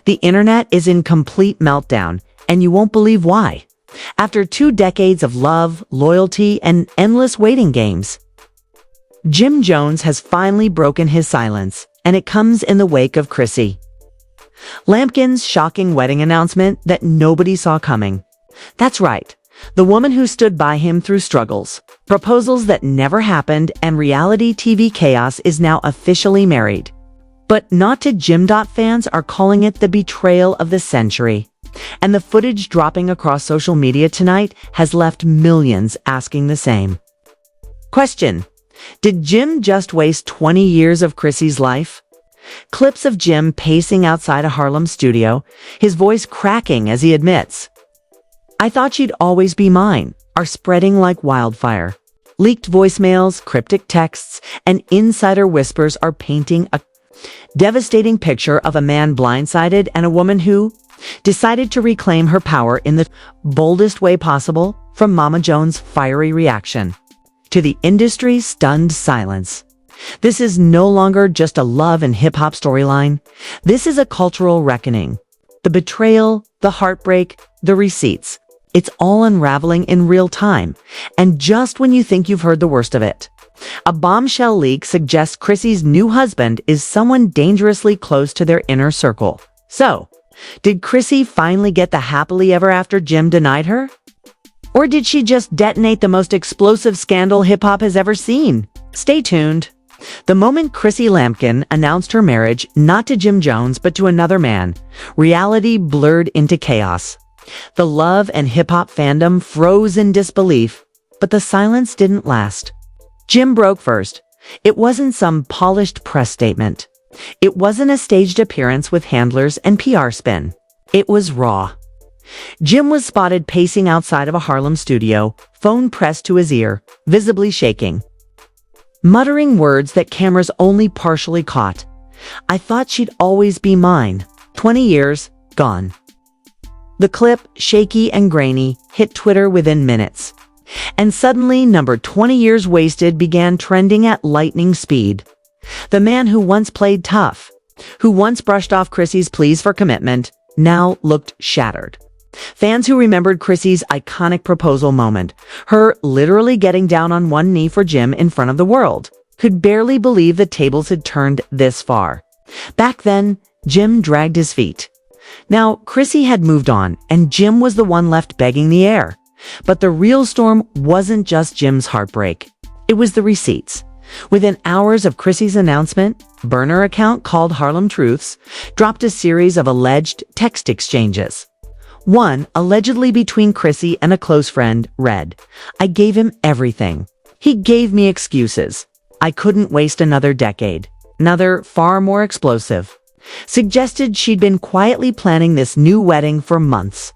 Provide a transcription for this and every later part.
The internet is in complete meltdown, and you won't believe why. After 2 decades of love, loyalty, and endless waiting games, Jim Jones has finally broken his silence, and it comes in the wake of Chrissy. Lampkin's shocking wedding announcement that nobody saw coming. That's right, the woman who stood by him through struggles, proposals that never happened, and reality TV chaos is now officially married. But Not to Jim. Fans are calling it the betrayal of the century. And the footage dropping across social media tonight has left millions asking the same. Question: did Jim just waste 20 years of Chrissy's life? Clips of Jim pacing outside a Harlem studio, his voice cracking as he admits, "I thought she'd always be mine," are spreading like wildfire. Leaked voicemails, cryptic texts, and insider whispers are painting a devastating picture of a man blindsided and a woman who decided to reclaim her power in the boldest way possible. From Mama Jones' fiery reaction to the industry's stunned silence. This is no longer just a love and hip-hop storyline. This is a cultural reckoning. The betrayal, the heartbreak, the receipts. It's all unraveling in real time, and just when you think you've heard the worst of it. A bombshell leak suggests Chrissy's new husband is someone dangerously close to their inner circle. So, did Chrissy finally get the happily ever after Jim denied her? Or did she just detonate the most explosive scandal hip-hop has ever seen? Stay tuned. The moment Chrissy Lampkin announced her marriage, not to Jim Jones, but to another man, reality blurred into chaos. The love and hip-hop fandom froze in disbelief, but the silence didn't last. Jim broke first. It wasn't some polished press statement. It wasn't a staged appearance with handlers and PR spin. It was raw. Jim was spotted pacing outside of a Harlem studio, phone pressed to his ear, visibly shaking, muttering words that cameras only partially caught. "I thought she'd always be mine. 20 years, gone." The clip, shaky and grainy, hit Twitter within minutes. And suddenly, number 20 years wasted began trending at lightning speed. The man who once played tough, who once brushed off Chrissy's pleas for commitment, now looked shattered. Fans who remembered Chrissy's iconic proposal moment, her literally getting down on one knee for Jim in front of the world, could barely believe the tables had turned this far. Back then, Jim dragged his feet. Now, Chrissy had moved on, and Jim was the one left begging the air. But the real storm wasn't just Jim's heartbreak. It was the receipts. Within hours of Chrissy's announcement, burner account called Harlem Truths dropped a series of alleged text exchanges. One, allegedly between Chrissy and a close friend, read, "I gave him everything. He gave me excuses. I couldn't waste another decade." Another, far more explosive, suggested she'd been quietly planning this new wedding for months,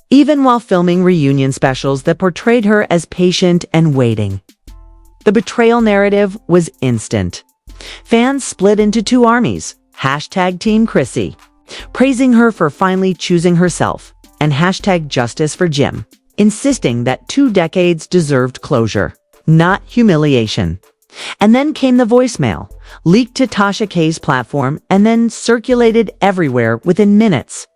even while filming reunion specials that portrayed her as patient and waiting. The betrayal narrative was instant. Fans split into 2 armies, hashtag Team Chrissy, praising her for finally choosing herself, and hashtag Justice for Jim, insisting that 2 decades deserved closure, not humiliation. And then came the voicemail, leaked to Tasha K's platform and then circulated everywhere within minutes.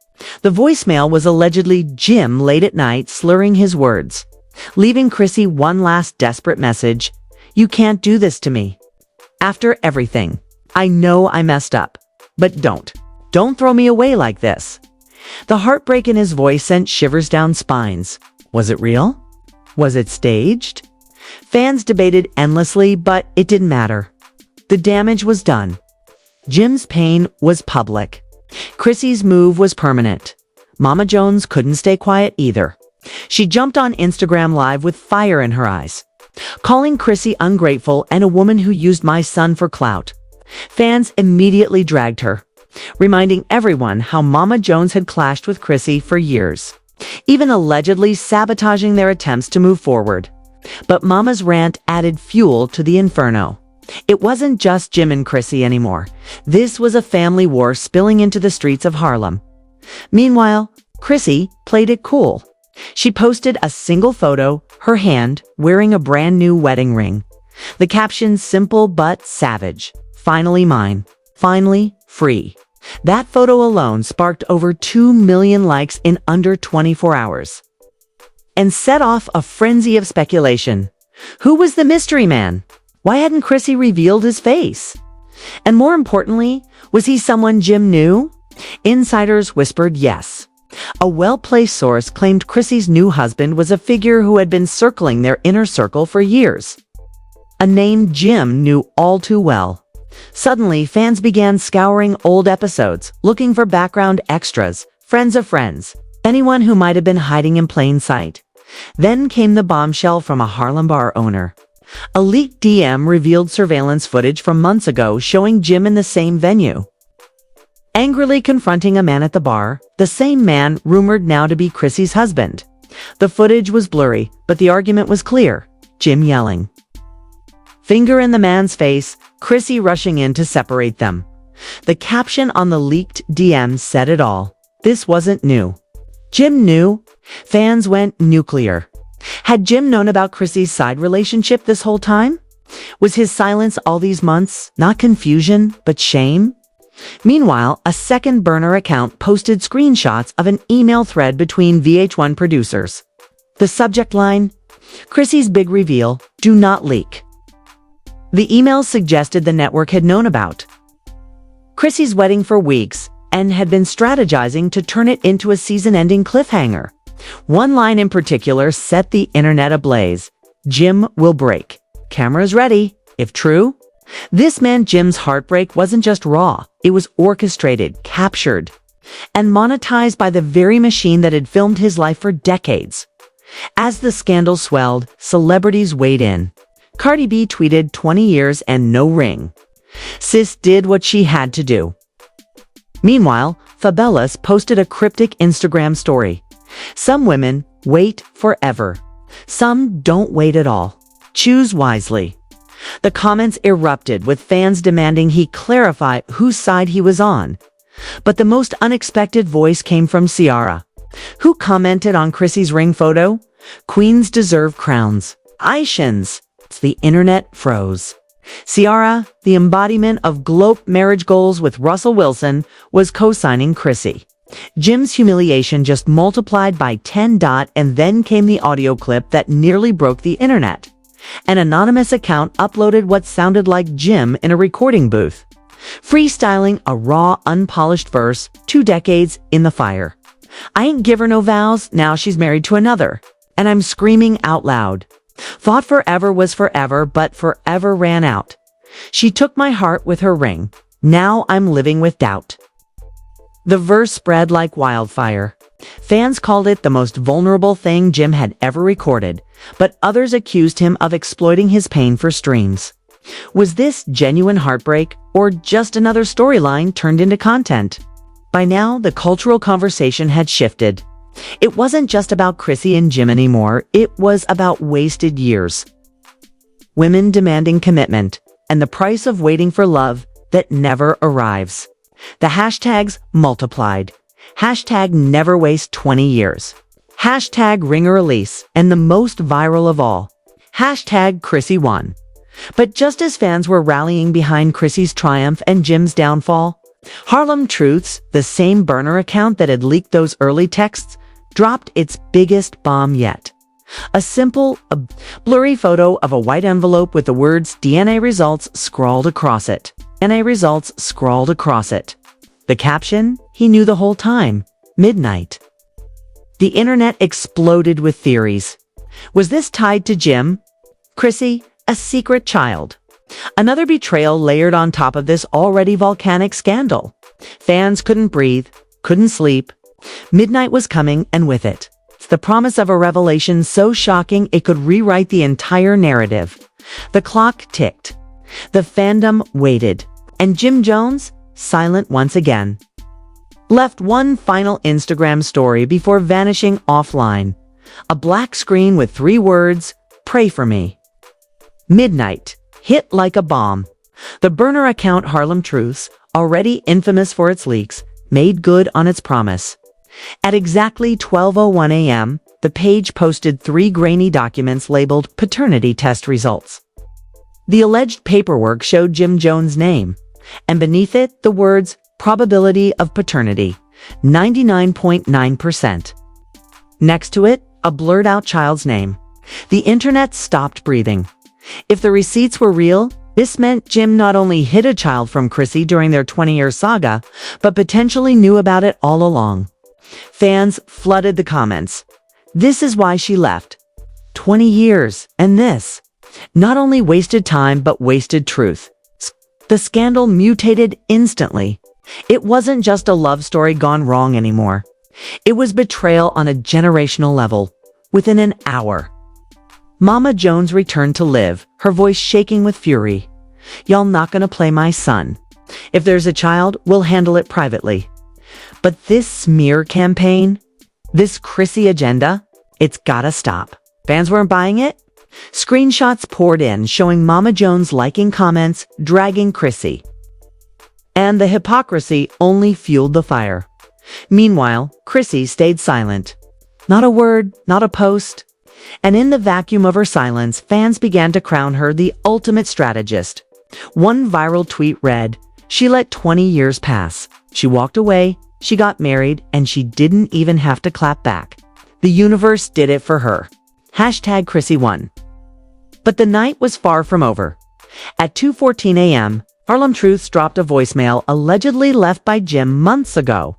The voicemail was allegedly Jim late at night slurring his words, leaving Chrissy one last desperate message: "You can't do this to me. After everything, I know I messed up, but don't throw me away like this." The heartbreak in his voice sent shivers down spines. Was it real? Was it staged? Fans debated endlessly, but it didn't matter. The damage was done. Jim's pain was public. Chrissy's move was permanent. Mama Jones couldn't stay quiet either. She jumped on Instagram Live with fire in her eyes, calling Chrissy ungrateful and a woman who used my son for clout. Fans immediately dragged her, reminding everyone how Mama Jones had clashed with Chrissy for years, even allegedly sabotaging their attempts to move forward. But Mama's rant added fuel to the inferno. It wasn't just Jim and Chrissy anymore. This was a family war spilling into the streets of Harlem. Meanwhile, Chrissy played it cool. She posted a single photo, her hand wearing a brand new wedding ring. The caption simple but savage: "Finally mine. Finally free." That photo alone sparked over 2 million likes in under 24 hours and set off a frenzy of speculation. Who was the mystery man? Why hadn't Chrissy revealed his face? And more importantly, was he someone Jim knew? Insiders whispered yes. A well-placed source claimed Chrissy's new husband was a figure who had been circling their inner circle for years. A name Jim knew all too well. Suddenly, fans began scouring old episodes, looking for background extras, friends of friends, anyone who might have been hiding in plain sight. Then came the bombshell from a Harlem bar owner. A leaked DM revealed surveillance footage from months ago showing Jim in the same venue, angrily confronting a man at the bar, the same man rumored now to be Chrissy's husband. The footage was blurry, but the argument was clear. Jim yelling, finger in the man's face, Chrissy rushing in to separate them. The caption on the leaked DM said it all. This wasn't new. Jim knew. Fans went nuclear. Had Jim known about Chrissy's side relationship this whole time? Was his silence all these months not confusion, but shame? Meanwhile, a second burner account posted screenshots of an email thread between VH1 producers. The subject line, Chrissy's big reveal, do not leak. The emails suggested the network had known about Chrissy's wedding for weeks and had been strategizing to turn it into a season-ending cliffhanger. One line in particular set the internet ablaze. Jim will break. Cameras ready. If true, this meant Jim's heartbreak wasn't just raw. It was orchestrated, captured, and monetized by the very machine that had filmed his life for decades. As the scandal swelled, celebrities weighed in. Cardi B tweeted 20 years and no ring. Sis did what she had to do. Meanwhile, Fabelas posted a cryptic Instagram story. Some women wait forever. Some don't wait at all. Choose wisely. The comments erupted, with fans demanding he clarify whose side he was on. But the most unexpected voice came from Ciara, who commented on Chrissy's ring photo, "Queens deserve crowns. Aishans." The internet froze. Ciara, the embodiment of globe marriage goals with Russell Wilson, was co-signing Chrissy. Jim's humiliation just multiplied by 10. And then came the audio clip that nearly broke the internet. An anonymous account uploaded what sounded like Jim in a recording booth, freestyling a raw, unpolished verse, 2 decades in the fire. I ain't give her no vows, now she's married to another. And I'm screaming out loud. Thought forever was forever, but forever ran out. She took my heart with her ring. Now I'm living with doubt. The verse spread like wildfire. Fans called it the most vulnerable thing Jim had ever recorded, but others accused him of exploiting his pain for streams. Was this genuine heartbreak, or just another storyline turned into content? By now, the cultural conversation had shifted. It wasn't just about Chrissy and Jim anymore, it was about wasted years. Women demanding commitment, and the price of waiting for love that never arrives. The hashtags multiplied. Hashtag never waste 20 years. Hashtag ring or release, and the most viral of all, hashtag Chrissy won. But just as fans were rallying behind Chrissy's triumph and Jim's downfall, Harlem Truths, the same burner account that had leaked those early texts, dropped its biggest bomb yet. A simple, blurry photo of a white envelope with the words DNA results scrawled across it. DNA results scrawled across it. The caption, he knew the whole time, midnight. The internet exploded with theories. Was this tied to Jim? Chrissy, a secret child? Another betrayal layered on top of this already volcanic scandal. Fans couldn't breathe, couldn't sleep. Midnight was coming, and with it, the promise of a revelation so shocking it could rewrite the entire narrative. The clock ticked. The fandom waited. And Jim Jones, silent once again, left one final Instagram story before vanishing offline. A black screen with 3 words, "Pray for me." Midnight hit like a bomb. The burner account Harlem Truths, already infamous for its leaks, made good on its promise. At exactly 12:01 a.m., the page posted 3 grainy documents labeled paternity test results. The alleged paperwork showed Jim Jones' name, and beneath it, the words, probability of paternity, 99.9%. Next to it, a blurred-out child's name. The internet stopped breathing. If the receipts were real, this meant Jim not only hid a child from Chrissy during their 20-year saga, but potentially knew about it all along. Fans flooded the comments. This is why she left. 20 years, and this. Not only wasted time, but wasted truth. The scandal mutated instantly. It wasn't just a love story gone wrong anymore. It was betrayal on a generational level. Within an hour, Mama Jones returned to live, her voice shaking with fury. Y'all not gonna play my son. If there's a child, we'll handle it privately. But this smear campaign, this Chrissy agenda, it's gotta stop. Fans weren't buying it? Screenshots poured in showing Mama Jones liking comments, dragging Chrissy. And the hypocrisy only fueled the fire. Meanwhile, Chrissy stayed silent. Not a word, not a post. And in the vacuum of her silence, fans began to crown her the ultimate strategist. One viral tweet read, "She let 20 years pass. She walked away, she got married, and she didn't even have to clap back. The universe did it for her. Hashtag Chrissy won." But the night was far from over. At 2:14 a.m., Harlem Truths dropped a voicemail allegedly left by Jim months ago.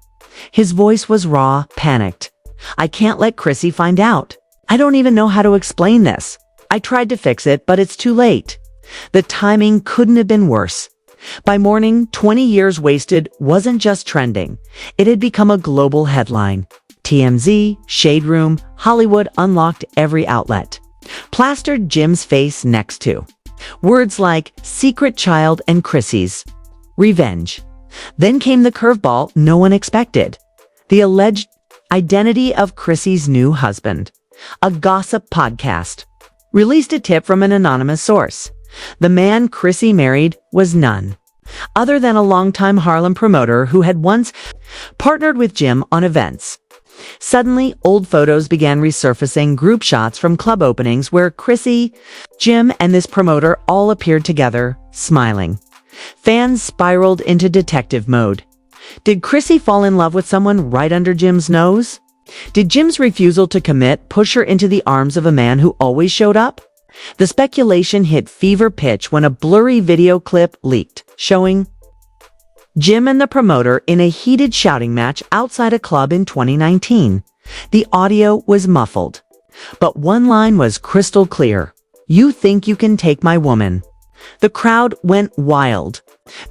His voice was raw, panicked. "I can't let Chrissy find out. I don't even know how to explain this. I tried to fix it, but it's too late." The timing couldn't have been worse. By morning, 20 years wasted wasn't just trending. It had become a global headline. TMZ, Shade Room, Hollywood unlocked every outlet. Plastered Jim's face next to. Words like secret child and Chrissy's. Revenge. Then came the curveball no one expected. The alleged identity of Chrissy's new husband. A gossip podcast released a tip from an anonymous source. The man Chrissy married was none other than a longtime Harlem promoter who had once partnered with Jim on events. Suddenly, old photos began resurfacing, group shots from club openings where Chrissy, Jim, and this promoter all appeared together, smiling. Fans spiraled into detective mode. Did Chrissy fall in love with someone right under Jim's nose? Did Jim's refusal to commit push her into the arms of a man who always showed up? The speculation hit fever pitch when a blurry video clip leaked, showing Jim and the promoter in a heated shouting match outside a club in 2019. The audio was muffled, but one line was crystal clear. "You think you can take my woman." The crowd went wild.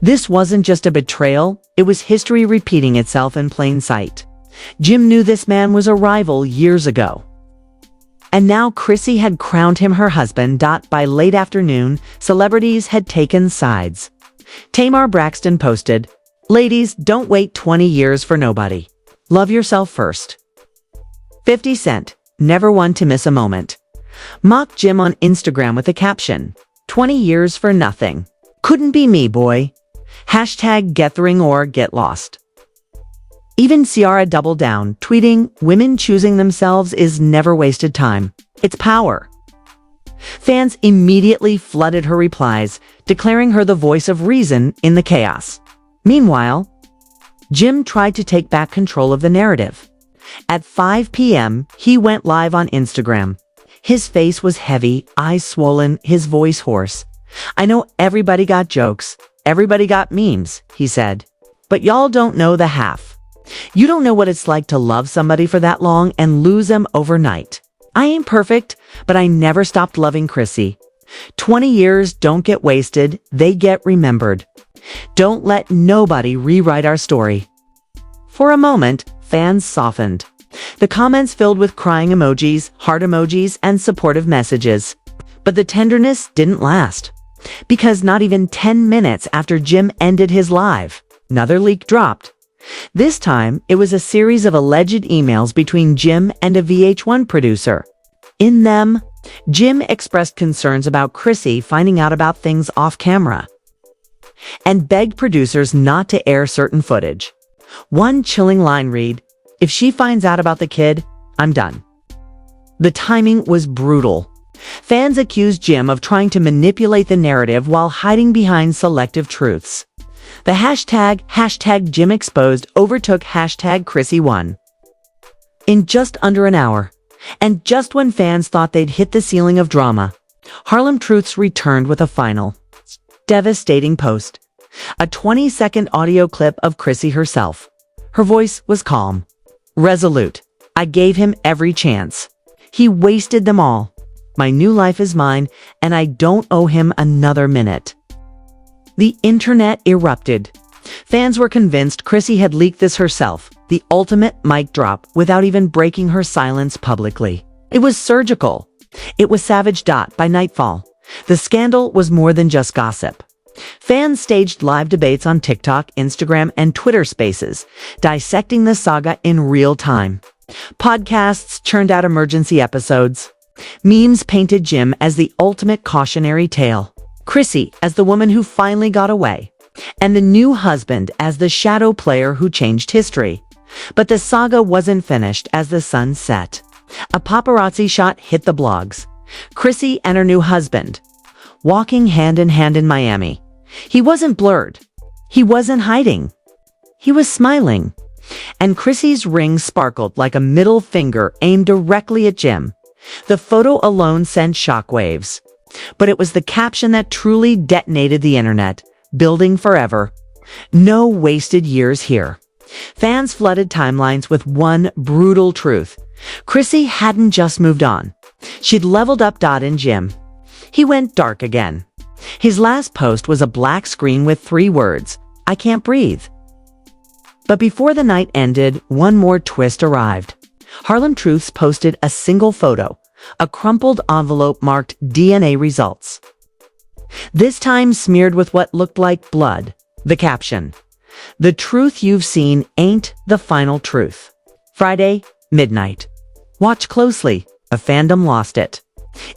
This wasn't just a betrayal, it was history repeating itself in plain sight. Jim knew this man was a rival years ago. And now Chrissy had crowned him her husband. By late afternoon, celebrities had taken sides. Tamar Braxton posted, "Ladies, don't wait 20 years for nobody. Love yourself first." 50 Cent, never one to miss a moment, mocked Jim on Instagram with a caption, "20 years for nothing. Couldn't be me, boy. Hashtag get the ring or get lost." Even Ciara doubled down, tweeting, "Women choosing themselves is never wasted time. It's power." Fans immediately flooded her replies, declaring her the voice of reason in the chaos. Meanwhile, Jim tried to take back control of the narrative. At 5 p.m., he went live on Instagram. His face was heavy, eyes swollen, his voice hoarse. "I know everybody got jokes, everybody got memes," he said. "But y'all don't know the half. You don't know what it's like to love somebody for that long and lose them overnight. I ain't perfect, but I never stopped loving Chrissy. 20 years don't get wasted, they get remembered. Don't let nobody rewrite our story." For a moment, fans softened. The comments filled with crying emojis, heart emojis, and supportive messages. But the tenderness didn't last. Because not even 10 minutes after Jim ended his live, another leak dropped. This time, it was a series of alleged emails between Jim and a VH1 producer. In them, Jim expressed concerns about Chrissy finding out about things off camera and begged producers not to air certain footage. One chilling line read, "If she finds out about the kid, I'm done." The timing was brutal. Fans accused Jim of trying to manipulate the narrative while hiding behind selective truths. The hashtag Jim Exposed overtook hashtag Chrissy1 in just under an hour. And just when fans thought they'd hit the ceiling of drama, Harlem Truths returned with a final, devastating post. A 20-second audio clip of Chrissy herself. Her voice was calm, resolute. I gave him every chance. He wasted them all. My new life is mine, and I don't owe him another minute. The internet erupted. Fans were convinced Chrissy had leaked this herself, the ultimate mic drop, without even breaking her silence publicly. It was surgical. It was savage. By nightfall, the scandal was more than just gossip. Fans staged live debates on TikTok, Instagram, and Twitter Spaces, dissecting the saga in real time. Podcasts churned out emergency episodes. Memes painted Jim as the ultimate cautionary tale, Chrissy as the woman who finally got away, and the new husband as the shadow player who changed history. But the saga wasn't finished as the sun set. A paparazzi shot hit the blogs. Chrissy and her new husband, walking hand in hand in Miami. He wasn't blurred. He wasn't hiding. He was smiling. And Chrissy's ring sparkled like a middle finger aimed directly at Jim. The photo alone sent shockwaves. But it was the caption that truly detonated the internet. Building forever. No wasted years here. Fans flooded timelines with one brutal truth. Chrissy hadn't just moved on. She'd leveled up. In Jim, he went dark again. His last post was a black screen with 3 words, I can't breathe. But before the night ended, one more twist arrived. Harlem Truths posted a single photo, a crumpled envelope marked DNA results. This time smeared with what looked like blood. The caption, the truth you've seen ain't the final truth. Friday, midnight. Watch closely. A fandom lost it.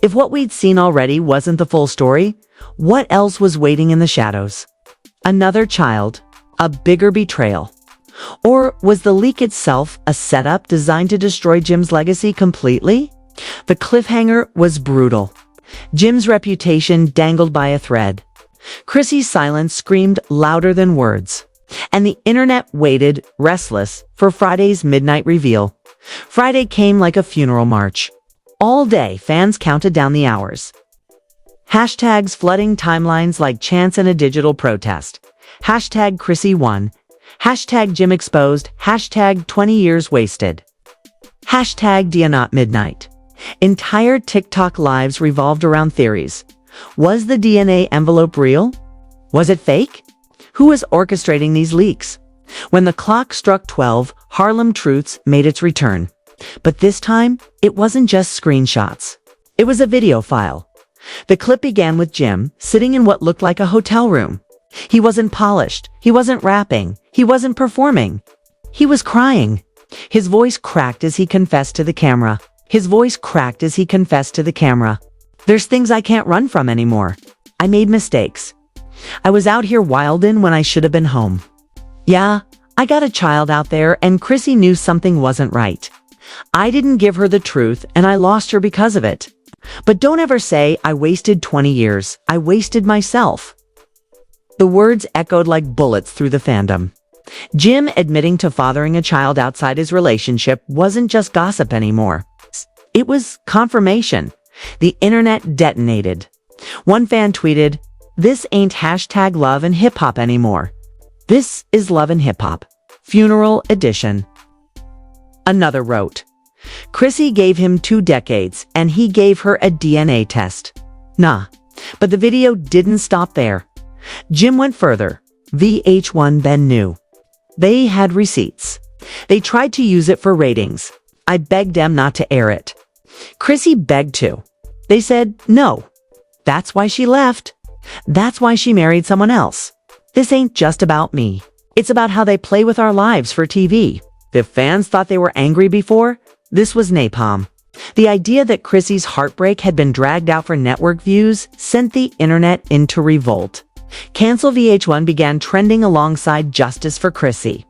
If what we'd seen already wasn't the full story, what else was waiting in the shadows? Another child? A bigger betrayal? Or was the leak itself a setup designed to destroy Jim's legacy completely? The cliffhanger was brutal. Jim's reputation dangled by a thread. Chrissy's silence screamed louder than words. And the internet waited, restless, for Friday's midnight reveal. Friday came like a funeral march. All day, fans counted down the hours. Hashtags flooding timelines like chants in a digital protest. Hashtag Chrissy1. Hashtag Jim Exposed. Hashtag 20 years wasted. Hashtag Not Midnight. Entire TikTok lives revolved around theories. Was the DNA envelope real? Was it fake? Who was orchestrating these leaks? When the clock struck 12, Harlem Truths made its return. But this time, it wasn't just screenshots. It was a video file. The clip began with Jim sitting in what looked like a hotel room. He wasn't polished. He wasn't rapping. He wasn't performing. He was crying. His voice cracked as he confessed to the camera. There's things I can't run from anymore. I made mistakes. I was out here wildin' when I should have been home. Yeah, I got a child out there and Chrissy knew something wasn't right. I didn't give her the truth and I lost her because of it. But don't ever say I wasted 20 years. I wasted myself. The words echoed like bullets through the fandom. Jim admitting to fathering a child outside his relationship wasn't just gossip anymore. It was confirmation. The internet detonated. One fan tweeted, "This ain't hashtag love and hip hop anymore. This is love and hip hop. Funeral edition." Another wrote, "Chrissy gave him 2 decades and he gave her a DNA test." Nah, but the video didn't stop there. Jim went further. VH1 then knew. They had receipts. They tried to use it for ratings. I begged them not to air it. Chrissy begged to. They said no. That's why she left. That's why she married someone else. This ain't just about me. It's about how they play with our lives for TV. If fans thought they were angry before, this was napalm. The idea that Chrissy's heartbreak had been dragged out for network views sent the internet into revolt. Cancel VH1 began trending alongside Justice for Chrissy.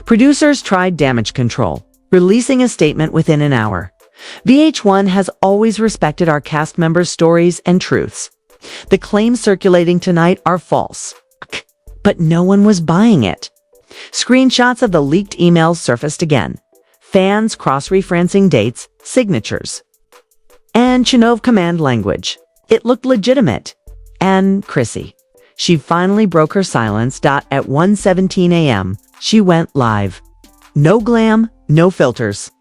Producers tried damage control, releasing a statement within an hour. VH1 has always respected our cast members' stories and truths. The claims circulating tonight are false. But no one was buying it. Screenshots of the leaked emails surfaced again. Fans cross-referencing dates, signatures, and Chinov command language. It looked legitimate. And Chrissy. She finally broke her silence. At 1:17 a.m., she went live. No glam, no filters.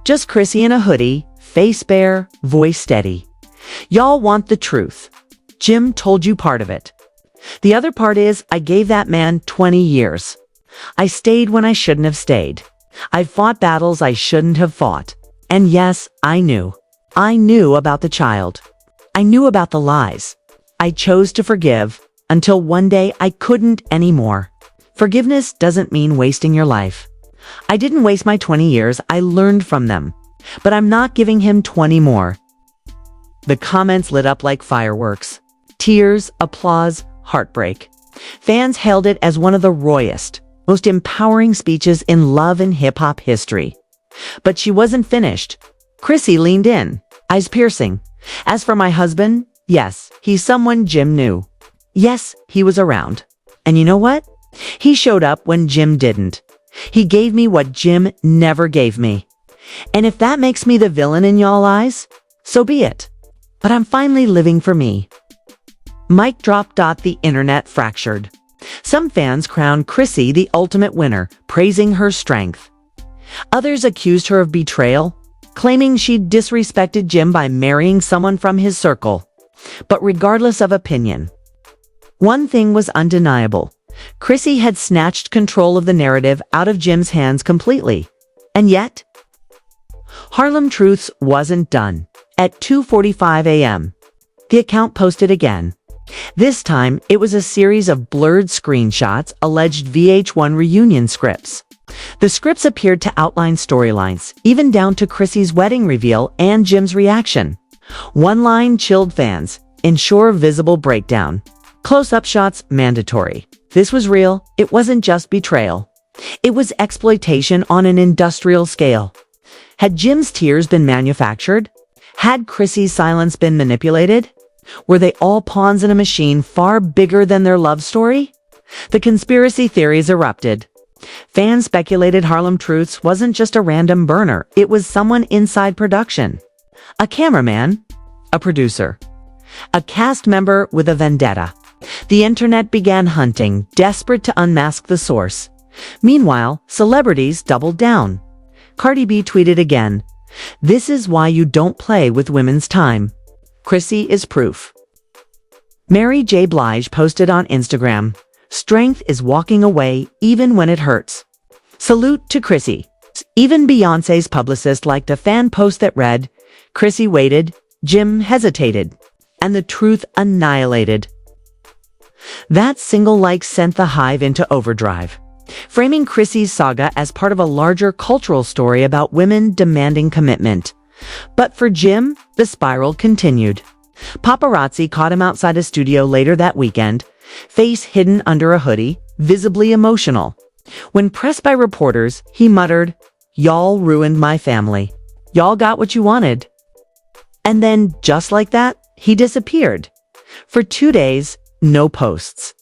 Just Chrissy in a hoodie, face bare, voice steady. Y'all want the truth. Jim told you part of it. The other part is I gave that man 20 years. I stayed when I shouldn't have stayed. I fought battles I shouldn't have fought. And yes, I knew. I knew about the child. I knew about the lies. I chose to forgive until one day I couldn't anymore. Forgiveness doesn't mean wasting your life. I didn't waste my 20 years, I learned from them. But I'm not giving him 20 more. The comments lit up like fireworks. Tears, applause, heartbreak. Fans hailed it as one of the rawest, most empowering speeches in love and hip-hop history. But she wasn't finished. Chrissy leaned in, eyes piercing. As for my husband, yes, he's someone Jim knew. Yes, he was around. And you know what? He showed up when Jim didn't. He gave me what Jim never gave me. And if that makes me the villain in y'all eyes, so be it. But I'm finally living for me. Mic drop. The internet fractured. Some fans crowned Chrissy the ultimate winner, praising her strength. Others accused her of betrayal, claiming she'd disrespected Jim by marrying someone from his circle. But regardless of opinion, one thing was undeniable. Chrissy had snatched control of the narrative out of Jim's hands completely. And yet, Harlem Truths wasn't done. At 2:45 a.m., the account posted again. This time, it was a series of blurred screenshots, alleged VH1 reunion scripts. The scripts appeared to outline storylines, even down to Chrissy's wedding reveal and Jim's reaction. One line chilled fans, ensure visible breakdown. Close-up shots mandatory. This was real. It wasn't just betrayal. It was exploitation on an industrial scale. Had Jim's tears been manufactured? Had Chrissy's silence been manipulated? Were they all pawns in a machine far bigger than their love story? The conspiracy theories erupted. Fans speculated Harlem Truths wasn't just a random burner, it was someone inside production. A cameraman, a producer, a cast member with a vendetta. The internet began hunting, desperate to unmask the source. Meanwhile, celebrities doubled down. Cardi B tweeted again, "This is why you don't play with women's time. Chrissy is proof." Mary J. Blige posted on Instagram, "Strength is walking away even when it hurts. Salute to Chrissy." Even Beyoncé's publicist liked a fan post that read, "Chrissy waited, Jim hesitated, and the truth annihilated." That single like sent the Hive into overdrive, framing Chrissy's saga as part of a larger cultural story about women demanding commitment. But for Jim, the spiral continued. Paparazzi caught him outside a studio later that weekend, face hidden under a hoodie, visibly emotional. When pressed by reporters, he muttered, "Y'all ruined my family. Y'all got what you wanted." And then, just like that, he disappeared. For 2 days, no posts,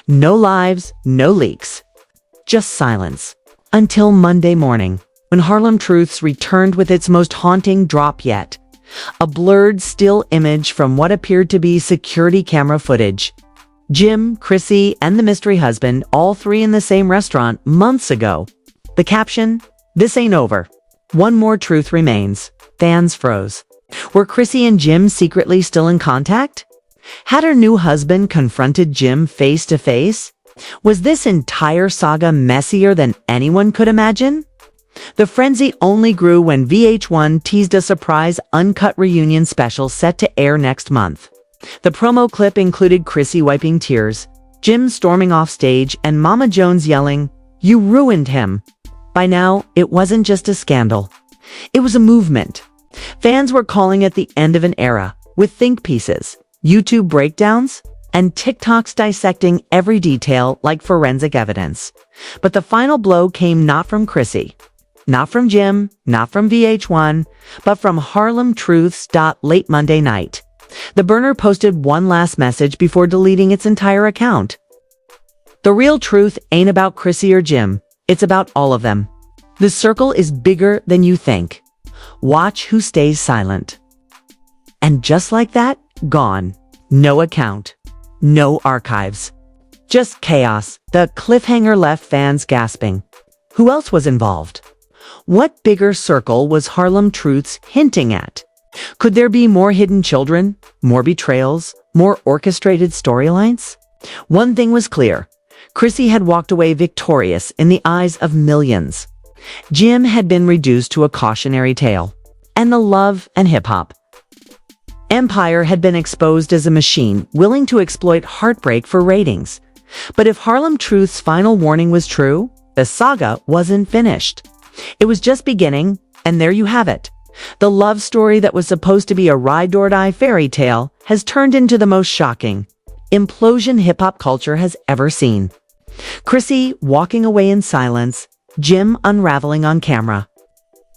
no lives, no leaks, just silence. Until Monday morning, when Harlem Truths returned with its most haunting drop yet. A blurred still image from what appeared to be security camera footage. Jim, Chrissy, and the mystery husband, all three in the same restaurant months ago. The caption, "This ain't over. One more truth remains." Fans froze. Were Chrissy and Jim secretly still in contact? Had her new husband confronted Jim face to face? Was this entire saga messier than anyone could imagine? The frenzy only grew when VH1 teased a surprise uncut reunion special set to air next month. The promo clip included Chrissy wiping tears, Jim storming off stage, and Mama Jones yelling, "You ruined him." By now, it wasn't just a scandal. It was a movement. Fans were calling it the end of an era, with think pieces, YouTube breakdowns, and TikToks dissecting every detail like forensic evidence. But the final blow came not from Chrissy, not from Jim, not from VH1, but from Harlem Truths. Late Monday night, the burner posted one last message before deleting its entire account. The real truth ain't about Chrissy or Jim. It's about all of them. The circle is bigger than you think. Watch who stays silent. And just like that, gone. No account. No archives. Just chaos. The cliffhanger left fans gasping. Who else was involved? What bigger circle was Harlem Truths hinting at? Could there be more hidden children? More betrayals? More orchestrated storylines? One thing was clear. Chrissy had walked away victorious in the eyes of millions. Jim had been reduced to a cautionary tale. And the love and hip-hop empire had been exposed as a machine willing to exploit heartbreak for ratings. But if Harlem Truth's final warning was true, the saga wasn't finished. It was just beginning, and there you have it. The love story that was supposed to be a ride-or-die fairy tale has turned into the most shocking implosion hip-hop culture has ever seen. Chrissy walking away in silence, Jim unraveling on camera.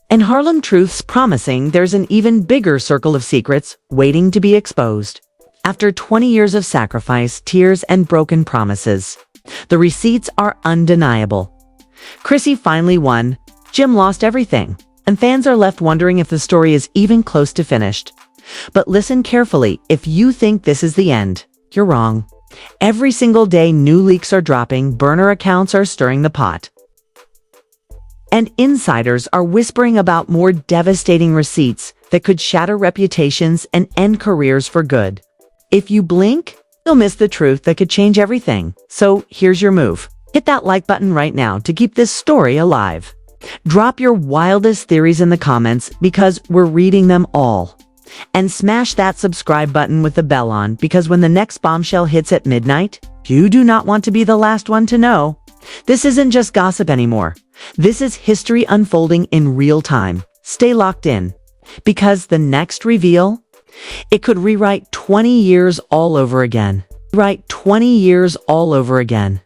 And Harlem Truths promising there's an even bigger circle of secrets waiting to be exposed. After 20 years of sacrifice, tears, and broken promises, the receipts are undeniable. Chrissy finally won, Jim lost everything, and fans are left wondering if the story is even close to finished. But listen carefully, if you think this is the end, you're wrong. Every single day new leaks are dropping, burner accounts are stirring the pot. And insiders are whispering about more devastating receipts that could shatter reputations and end careers for good. If you blink, you'll miss the truth that could change everything. So here's your move. Hit that like button right now to keep this story alive. Drop your wildest theories in the comments because we're reading them all. And smash that subscribe button with the bell on because when the next bombshell hits at midnight, you do not want to be the last one to know. This isn't just gossip anymore. This is history unfolding in real time. Stay locked in. Because the next reveal, it could rewrite 20 years all over again. Write 20 years all over again.